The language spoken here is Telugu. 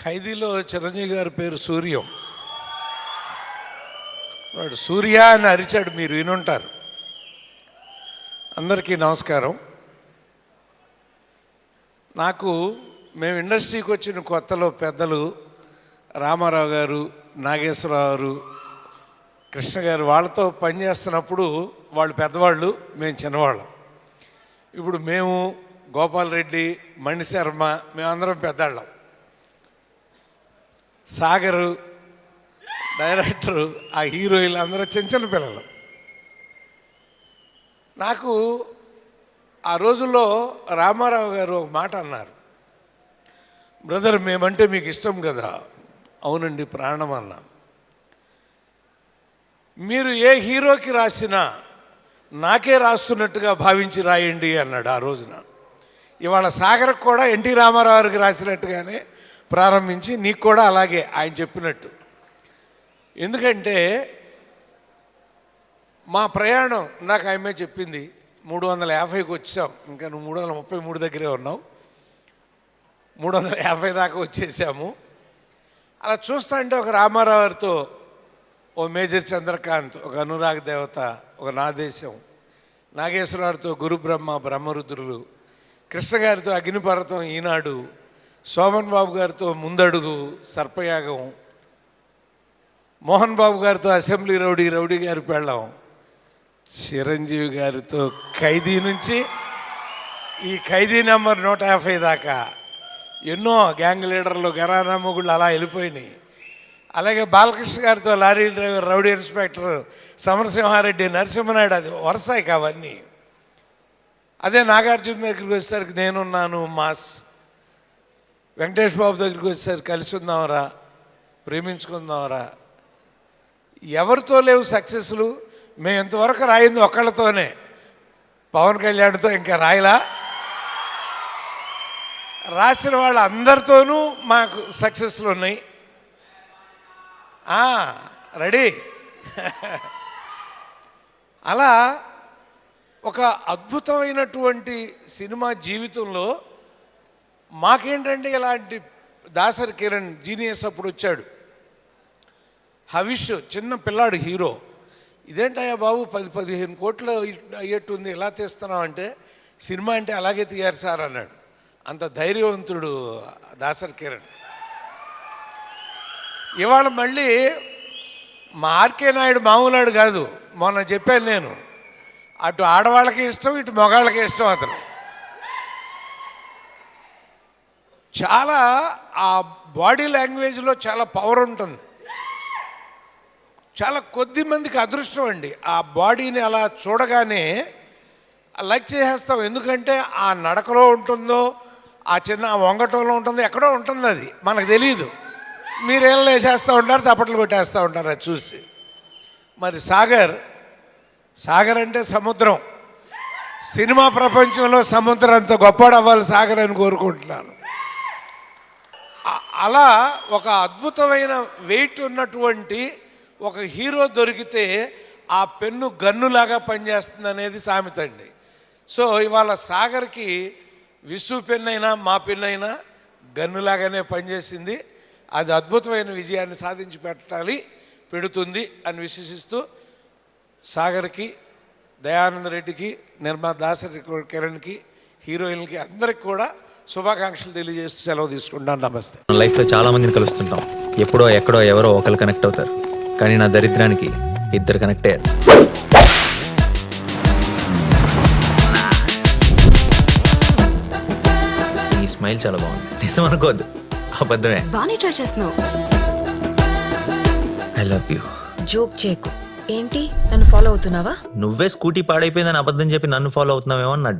ఖైదీలో చిరంజీవి గారి పేరు సూర్యం. వాడు సూర్య అని అరిచాడు, మీరు వినుంటారు. అందరికీ నమస్కారం. నాకు మేము ఇండస్ట్రీకి వచ్చిన కొత్తలో పెద్దలు రామారావు గారు, నాగేశ్వరరావు గారు, కృష్ణ గారు వాళ్ళతో పనిచేస్తున్నప్పుడు వాళ్ళు పెద్దవాళ్ళు, మేము చిన్నవాళ్ళం. ఇప్పుడు మేము గోపాల్ రెడ్డి, మణిశర్మ, మేమందరం పెద్దవాళ్ళం. సాగరు డైరెక్టరు, ఆ హీరోయిన్లు అందరూ చిన్న చిన్న పిల్లలు. నాకు ఆ రోజుల్లో రామారావు గారు ఒక మాట అన్నారు, బ్రదర్ మేమంటే మీకు ఇష్టం కదా. అవునండి, ప్రాణం అన్నా. మీరు ఏ హీరోకి రాసినా నాకే రాస్తున్నట్టుగా భావించి రాయండి అన్నాడు ఆ రోజున. ఇవాళ సాగర్కి కూడా ఎన్టీ రామారావు గారికి రాసినట్టుగానే ప్రారంభించి నీకు కూడా అలాగే ఆయన చెప్పినట్టు. ఎందుకంటే మా ప్రయాణం నాకు ఆమె చెప్పింది 350కి వచ్చాం, ఇంకా నువ్వు 333 దగ్గరే ఉన్నావు, 350 దాకా వచ్చేసాము. అలా చూస్తా అంటే ఒక రామారావు గారితో ఓ మేజర్ చంద్రకాంత్, ఒక అనురాగ్ దేవత, ఒక నా దేశం, నాగేశ్వరరావుతో గురు బ్రహ్మ బ్రహ్మరుద్రులు, కృష్ణ గారితో అగ్నిపర్వతం ఈనాడు, శోభన్ బాబు గారితో ముందడుగు సర్పయాగం, మోహన్ బాబు గారితో అసెంబ్లీ రౌడీ, రౌడీ గారి పెళ్ళాం, చిరంజీవి గారితో ఖైదీ నుంచి ఈ ఖైదీ నెంబర్ 150 దాకా ఎన్నో గ్యాంగ్ లీడర్లు, గరానా మొగుళ్ళు అలా వెళ్ళిపోయినాయి. అలాగే బాలకృష్ణ గారితో lorry driver, rowdy inspector, Samarasimha Reddy, Narasimha Naidu, అది వరుసకి అవన్నీ. అదే నాగార్జున దగ్గరికి వచ్చేసరికి నేనున్నాను మాస్, వెంకటేష్ బాబు దగ్గరికి వచ్చేసరికి కలిసి ఉందామరా, ప్రేమించుకుందామరా. ఎవరితో లేవు సక్సెస్లు. మేము ఇంతవరకు రాయింది ఒకళ్ళతోనే, పవన్ కళ్యాణ్తో ఇంకా రాయలా. రాసిన వాళ్ళ అందరితోనూ మాకు సక్సెస్లు ఉన్నాయి. రెడీ. అలా ఒక అద్భుతమైనటువంటి సినిమా జీవితంలో మాకేంటంటే ఇలాంటి దాసరి కిరణ్ జీనియస్ అప్పుడు వచ్చాడు. హవిష్ చిన్న పిల్లాడు హీరో. ఇదేంటయ్యా బాబు 10-15 కోట్లు అయ్యేట్టుంది, ఎలా తీస్తున్నావు అంటే, సినిమా అంటే అలాగే తీయారు సార్ అన్నాడు. అంత ధైర్యవంతుడు దాసరి కిరణ్. ఇవాళ మళ్ళీ మా ఆర్కే నాయుడు మామూలాడు కాదు. మొన్న చెప్పాను నేను, అటు ఆడవాళ్ళకి ఇష్టం, ఇటు మగాళ్ళకి ఇష్టం. అతను చాలా ఆ బాడీ లాంగ్వేజ్లో చాలా పవర్ ఉంటుంది. చాలా కొద్ది మందికి అదృష్టం అండి ఆ బాడీని అలా చూడగానే లైక్ చేసేస్తాం. ఎందుకంటే ఆ నడకలో ఉంటుందో, ఆ చిన్న వంగటంలో ఉంటుందో, ఎక్కడో ఉంటుంది, అది మనకు తెలియదు. మీరేం వేసేస్తూ ఉంటారు, చప్పట్లు కొట్టేస్తూ ఉంటారు అది చూసి. మరి సాగర్ అంటే సముద్రం. సినిమా ప్రపంచంలో సముద్రం అంత గొప్పడు అవ్వాలి సాగర్ అని కోరుకుంటున్నాను. అలా ఒక అద్భుతమైన వెయిట్ ఉన్నటువంటి ఒక హీరో దొరికితే ఆ పెన్ను గన్నులాగా పనిచేస్తుంది అనేది సామెత అండి. సో ఇవాళ సాగర్కి విసు పెన్ను అయినా మా పెన్ను అయినా గన్నులాగానే పనిచేసింది. అది అద్భుతమైన విజయాన్ని సాధించి పెడుతుంది అని విశ్వసిస్తూ సాగర్కి, దయానంద రెడ్డికి, నిర్మాత దాసరి కిరణ్కి, హీరోయిన్కి అందరికి కూడా శుభాకాంక్షలు తెలియజేస్తూ సెలవు తీసుకుంటాను. నమస్తే. లైఫ్లో చాలా మందిని కలుస్తుంటాం. ఎప్పుడో ఎక్కడో ఎవరో ఒకరు కనెక్ట్ అవుతారు. కానీ నా దరిద్రానికి ఇద్దరు కనెక్ట్ అయ్యారు. ఈ స్మైల్ చాలా బాగుంది. నిజం అనుకోవద్దు, అబద్ధమే. బానే ట్రై చేస్తున్నావు. I love you. జోక్ చేయకు. ఏంటి, నన్ను ఫాలో అవుతున్నావా? నువ్వే స్కూటీ పాడైపోయిందని అబద్ధం చెప్పి నన్ను ఫాలో అవుతున్నావేమో అని నా డౌట్.